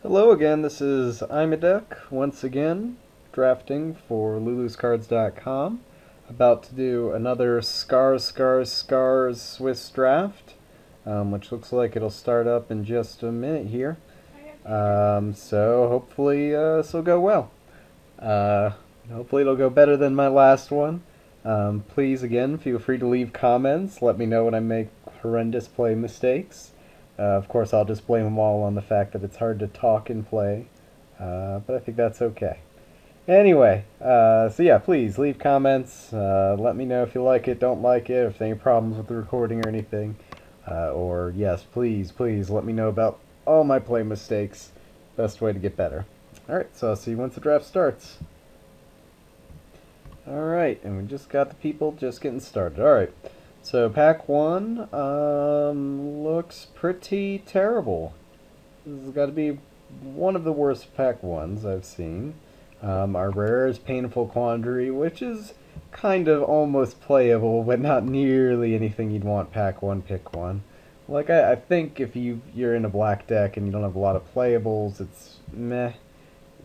Hello again, this is Imaduck once again, drafting for luluscards.com. About to do another Scars Swiss draft, which looks like it'll start up in just a minute here. So hopefully this will go well. Uh, Hopefully it'll go better than my last one. Please, again, feel free to leave comments. Let me know when I make horrendous play mistakes. Of course, I'll just blame them all on the fact that it's hard to talk and play, but I think that's okay. Anyway, so yeah, please leave comments. Let me know if you like it, don't like it, if there are any problems with the recording or anything. Or, yes, please let me know about all my play mistakes. Best way to get better. Alright, so I'll see you once the draft starts. Alright, and we just got the people just getting started. Alright, so pack one looks pretty terrible. This has got to be one of the worst pack ones I've seen. Our rare is Painful Quandary, which is kind of almost playable, but not nearly anything you'd want pack one, pick one. Like, I think if you're in a black deck and you don't have a lot of playables, it's meh.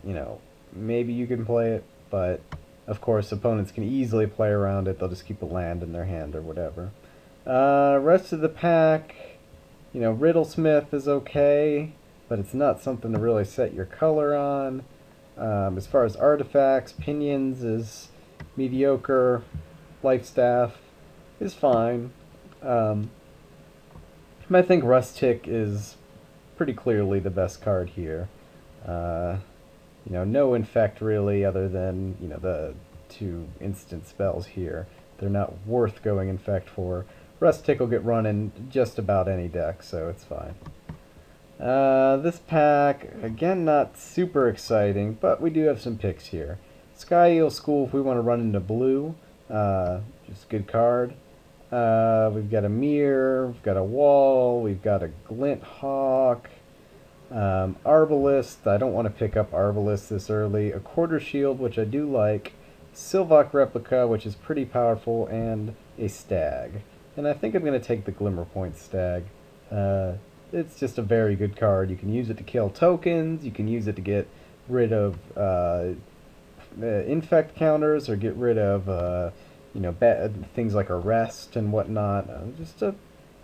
You know, maybe you can play it, but of course opponents can easily play around it. They'll just keep a land in their hand or whatever. Rest of the pack, you know, Riddlesmith is okay, but it's not something to really set your color on. As far as artifacts, Pinions is mediocre. Lifestaff is fine. I think Rustic is pretty clearly the best card here. You know, no infect really, other than, you know, the two instant spells here. They're not worth going infect for. Rustic will get run in just about any deck, so it's fine. This pack, again, not super exciting, but we do have some picks here. Sky Eel School if we want to run into blue. Just a good card. We've got a Mirror, we've got a Wall, we've got a Glint Hawk. Arbalist, I don't want to pick up Arbalist this early. A Quarter Shield, which I do like. Sylvok Replica, which is pretty powerful, and a Stag. And I think I'm going to take the Glimmer Point Stag. It's just a very good card. You can use it to kill tokens, you can use it to get rid of infect counters, or get rid of you know, things like Arrest and whatnot. Just a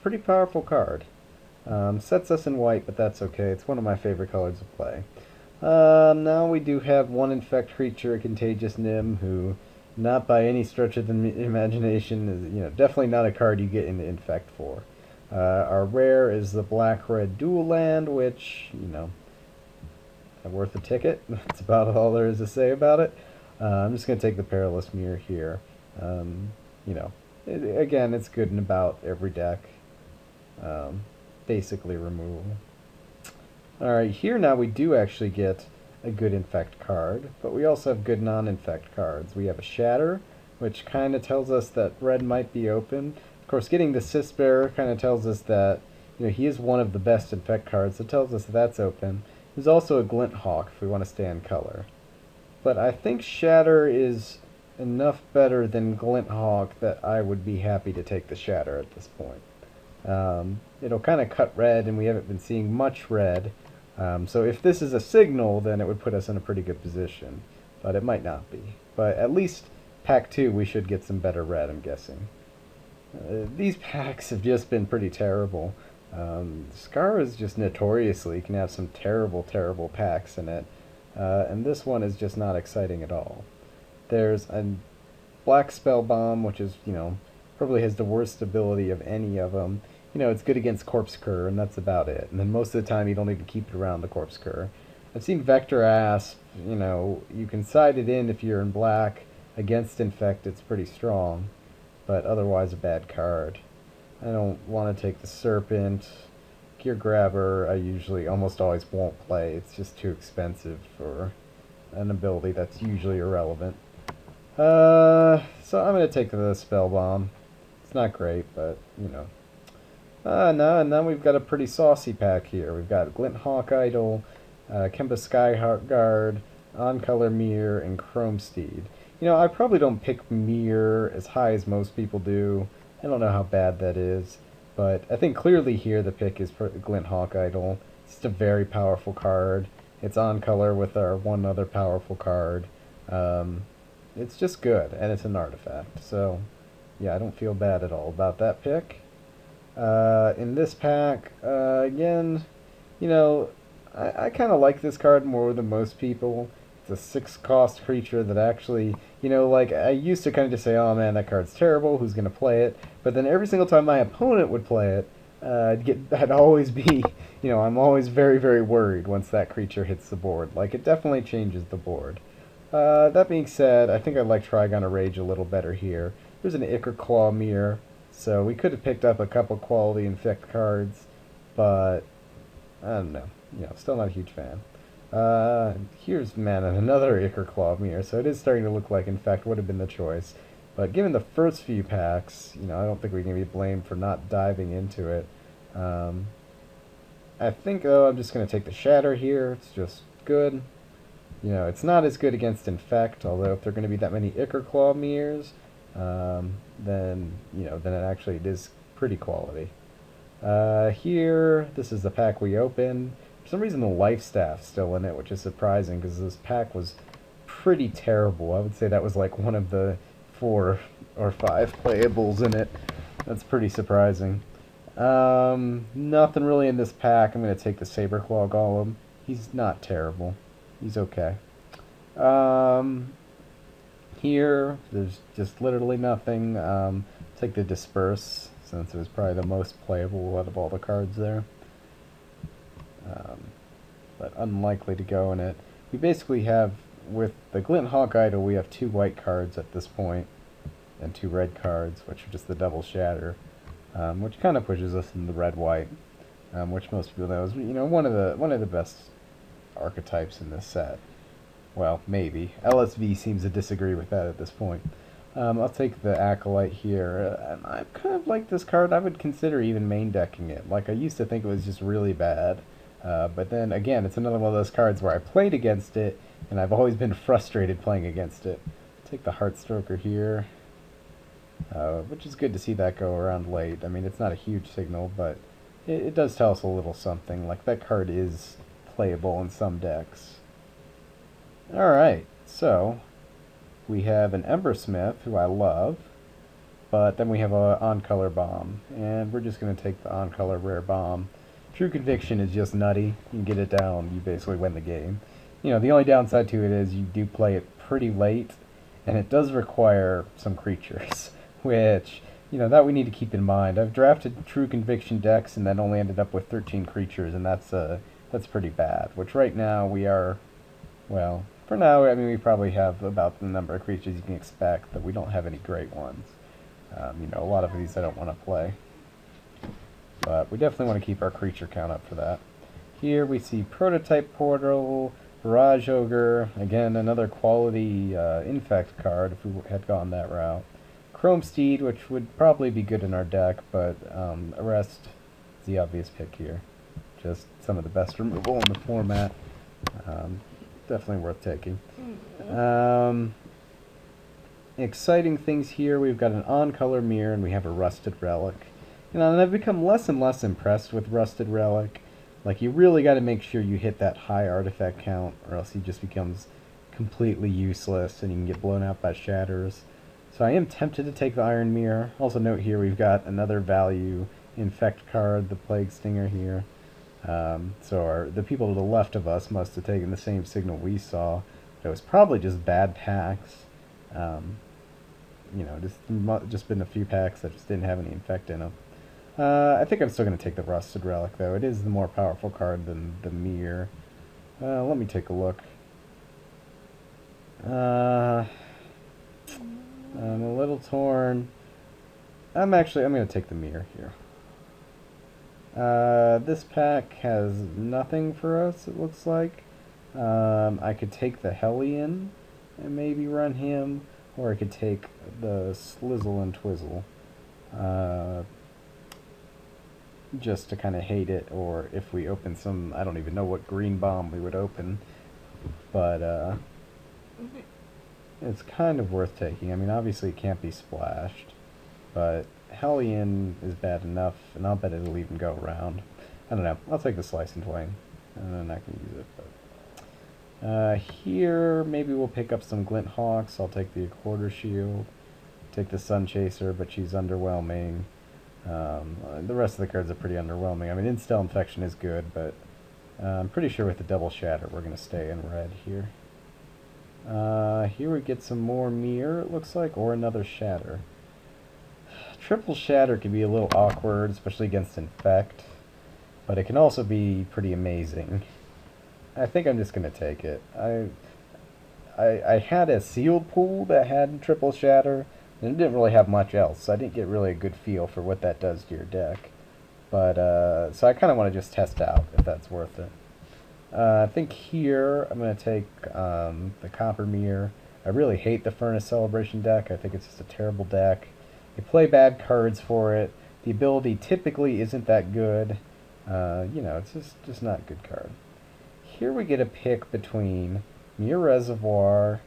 pretty powerful card. Sets us in white, but that's okay. It's one of my favorite colors to play. Now we do have one infect creature, a Contagious Nim, who, not by any stretch of the imagination, is, you know, definitely not a card you get into infect for. Our rare is the black-red dual land, which, you know, worth a ticket. That's about all there is to say about it. I'm just going to take the Perilous Mirror here. You know, again, it's good in about every deck. Basically removal. Alright, here now we do actually get a good infect card, but we also have good non-infect cards. We have a Shatter, which kind of tells us that red might be open. Of course, getting the Cyst Bearer kind of tells us that, you know, he is one of the best infect cards, so it tells us that's open. There's also a Glint Hawk if we want to stay in color. But I think Shatter is enough better than Glint Hawk that I would be happy to take the Shatter at this point. It'll kind of cut red, and we haven't been seeing much red. So if this is a signal, then it would put us in a pretty good position. But it might not be. But at least pack 2 we should get some better red, I'm guessing. These packs have just been pretty terrible. Scar is just notoriously can have some terrible packs in it. And this one is just not exciting at all. There's a Black Spell Bomb, which is, you know, probably has the worst ability of any of them. You know, it's good against Corpse Cur, and that's about it. And then most of the time you don't even keep it around the Corpse Cur. I've seen Vector Asp, you know, you can side it in if you're in black. Against Infect, it's pretty strong, but otherwise a bad card. I don't want to take the Serpent. Gear Grabber, I usually almost always won't play. It's just too expensive for an ability that's usually irrelevant. So I'm going to take the Spell Bomb. It's not great, but, you know. No, and then we've got a pretty saucy pack here. We've got Glint Hawk Idol, Kemba Skyguard, On-Color Mirror, and Chrome Steed. You know, I probably don't pick Mirror as high as most people do. I don't know how bad that is. But I think clearly here the pick is for Glint Hawk Idol. It's just a very powerful card. It's on color with our one other powerful card. It's just good, and it's an artifact. So, yeah, I don't feel bad at all about that pick. In this pack, again, you know, I kind of like this card more than most people. It's a 6-cost creature that actually, like, I used to kind of just say, oh man, that card's terrible, who's going to play it? But then every single time my opponent would play it, I'd always be, I'm always very, very worried once that creature hits the board. Like, it definitely changes the board. That being said, I think I like Trigon of Rage a little better here. There's an Ichor Claw Mirror, so we could have picked up a couple quality infect cards, but I don't know. Still not a huge fan. Here's man another Ichor Claw Mirror, so it is starting to look like infect would have been the choice. But given the first few packs, I don't think we can be blamed for not diving into it. I think, though, I'm just going to take the Shatter here. It's just good. It's not as good against infect, although if there are going to be that many Ichor Claw Mirrors, then it is pretty quality. Here, this is the pack we open. For some reason, the Life Staff's still in it, which is surprising, because this pack was pretty terrible. I would say that was like one of the 4 or 5 playables in it. That's pretty surprising. Nothing really in this pack. I'm going to take the Saberclaw Golem. He's not terrible. He's okay. Here, there's just literally nothing. Take the Disperse, since it was probably the most playable out of all the cards there. But unlikely to go in it. We basically have, with the Glint Hawk Idol, we have 2 white cards at this point, and 2 red cards, which are just the Double Shatter, which kind of pushes us in the red-white, which most people know is, one of the best archetypes in this set. Well, maybe. LSV seems to disagree with that at this point. I'll take the Acolyte here. I kind of like this card. I would consider even main decking it. Like, I used to think it was just really bad. But then, again, it's another one of those cards where I played against it, and I've always been frustrated playing against it. Take the Heartstroker here, which is good to see that go around late. I mean, it's not a huge signal, but it does tell us a little something. Like, that card is playable in some decks. Alright, so we have an Embersmith, who I love, but then we have a on-color bomb, and we're just going to take the on-color rare bomb. True Conviction is just nutty. You can get it down, you basically win the game. The only downside to it is you do play it pretty late, and it does require some creatures, which, that we need to keep in mind. I've drafted True Conviction decks and then only ended up with 13 creatures, and that's pretty bad, which right now we are, well, for now, I mean, we probably have about the number of creatures you can expect, but we don't have any great ones. A lot of these I don't want to play. But we definitely want to keep our creature count up for that. Here we see Prototype Portal, Barrage Ogre, again, another quality infect card if we had gone that route. Chrome Steed, which would probably be good in our deck, but Arrest is the obvious pick here. Just some of the best removal in the format. Definitely worth taking. Exciting things here. We've got an on-color mirror and we have a Rusted Relic. And I've become less and less impressed with Rusted Relic. Like, you really got to make sure you hit that high artifact count, or else he just becomes completely useless and you can get blown out by shatters. So I am tempted to take the Iron Mirror. Also note here we've got another value infect card, the Plague Stinger here. So the people to the left of us must have taken the same signal we saw. It was probably just bad packs. Just been a few packs that just didn't have any infect in them. I think I'm still going to take the Rusted Relic, though. It is the more powerful card than the Mirror. Let me take a look. I'm a little torn. I'm going to take the Mirror here. This pack has nothing for us, it looks like. I could take the Hellion and maybe run him, or I could take the Slizzle and Twizzle. Just to kind of hate it, or if we open some, I don't even know what green bomb we would open, but it's kind of worth taking. I mean, obviously it can't be splashed, but Hellion is bad enough, and I'll bet it'll even go around. I don't know. I'll take the Slice and Twang, and then I can use it. But Here, maybe we'll pick up some Glint Hawks. I'll take the Quarter Shield. Take the Sun Chaser, but she's underwhelming. The rest of the cards are pretty underwhelming. I mean, Instill Infection is good, but I'm pretty sure with the Double Shatter we're going to stay in red here. Here we get some more Mirror, it looks like, or another Shatter. Triple Shatter can be a little awkward, especially against Infect, but it can also be pretty amazing. I think I'm just going to take it. I had a sealed pool that had Triple Shatter, and it didn't really have much else, so I didn't get really a good feel for what that does to your deck. But, so I kind of want to just test out if that's worth it. I think here I'm going to take the Copper Mirror. I really hate the Furnace Celebration deck. I think it's just a terrible deck. You play bad cards for it. The ability typically isn't that good. You know, it's just not a good card. Here we get a pick between Mirror Reservoir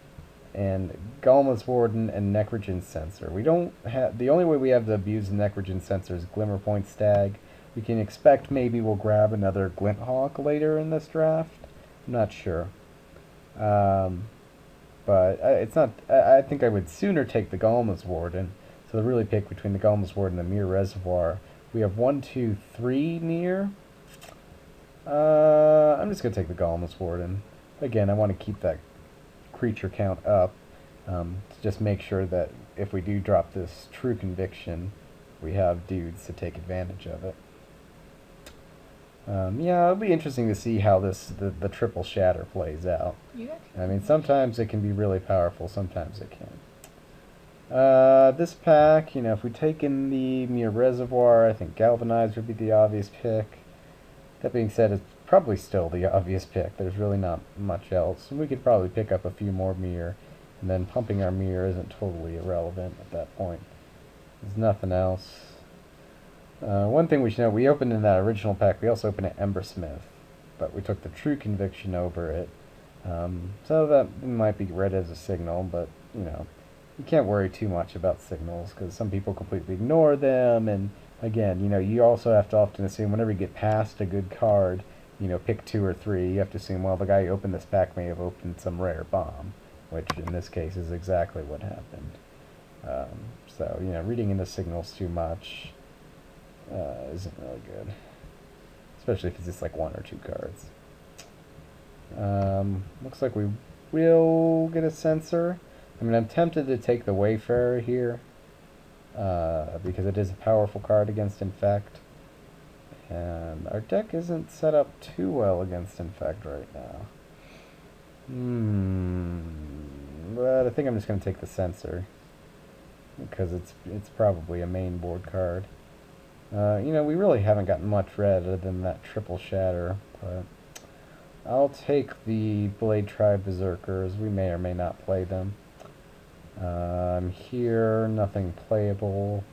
and Galma's Warden and Necrogen Sensor. We don't have, the only way we have to abuse the Necrogen Sensor is Glimmer Point Stag. We can expect maybe we'll grab another Glint Hawk later in this draft. I'm not sure. But it's not, I think I would sooner take the Galma's Warden. So to really pick between the Galma's Warden and the Mirror Reservoir. We have 1, 2, 3 Mirror. I'm just going to take the Galma's Warden. Again, I want to keep that creature count up to just make sure that if we do drop this True Conviction, we have dudes to take advantage of it. Yeah, it'll be interesting to see how the Triple Shatter plays out. I mean, sometimes it can be really powerful, sometimes it can't. This pack, you know, if we take in the Mirror Reservoir, I think Galvanize would be the obvious pick. That being said, it's probably still the obvious pick. There's really not much else. We could probably pick up a few more Mirror, and then pumping our Mirror isn't totally irrelevant at that point. There's nothing else. One thing we should know, we opened in that original pack, we also opened an Embersmith, but we took the True Conviction over it. So that might be read as a signal, but, you know, you can't worry too much about signals, because some people completely ignore them, and again, you know, you also have to often assume whenever you get past a good card, you know, pick 2 or 3, you have to assume, well, the guy who opened this pack may have opened some rare bomb, which in this case is exactly what happened. So, you know, reading into signals too much isn't really good, especially if it's just like 1 or 2 cards. Looks like we will get a Censor. I mean, I'm tempted to take the Wayfarer here, because it is a powerful card against Infect. And our deck isn't set up too well against Infect right now. But I think I'm just going to take the Censor, because it's probably a main board card. You know, we really haven't gotten much red other than that Triple Shatter, but I'll take the Blade Tribe Berserkers. We may or may not play them. Here, nothing playable.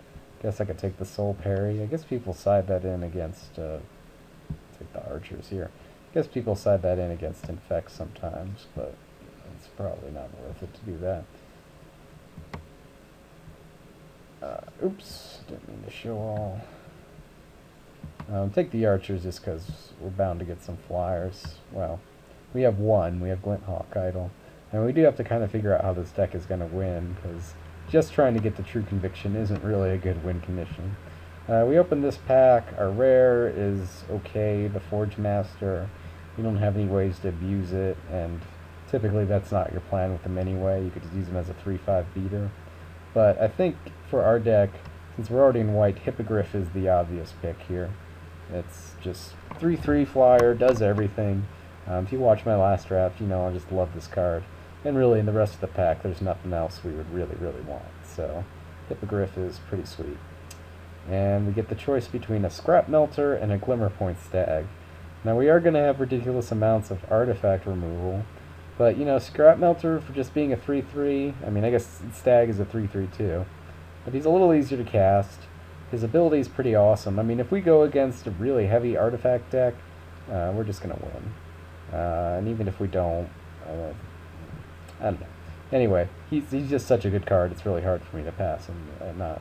Guess I could take the Soul Parry. I guess people side that in against, take the Archers here. I guess people side that in against Infect sometimes, but it's probably not worth it to do that. Oops, didn't mean to show all. Take the Archers just because we're bound to get some flyers. Well, we have 1. We have Glint Hawk Idol. And we do have to kind of figure out how this deck is going to win, because just trying to get the True Conviction isn't really a good win condition. We opened this pack. Our rare is okay, the Forge Master. We don't have any ways to abuse it, and typically that's not your plan with them anyway. You could just use them as a 3-5 beater. But I think for our deck, since we're already in white, Hippogriff is the obvious pick here. It's just 3-3 flyer, does everything. If you watch my last draft, you know I just love this card. And really, in the rest of the pack, there's nothing else we would really, really want. So, Hippogriff is pretty sweet. And we get the choice between a Scrap Melter and a Glimmer Point Stag. Now, we are going to have ridiculous amounts of artifact removal. But, you know, Scrap Melter, for just being a 3-3, I mean, I guess Stag is a 3-3 too. But he's a little easier to cast. His ability is pretty awesome. I mean, if we go against a really heavy artifact deck, we're just going to win. And even if we don't, I don't know. Anyway, he's just such a good card, it's really hard for me to pass him and not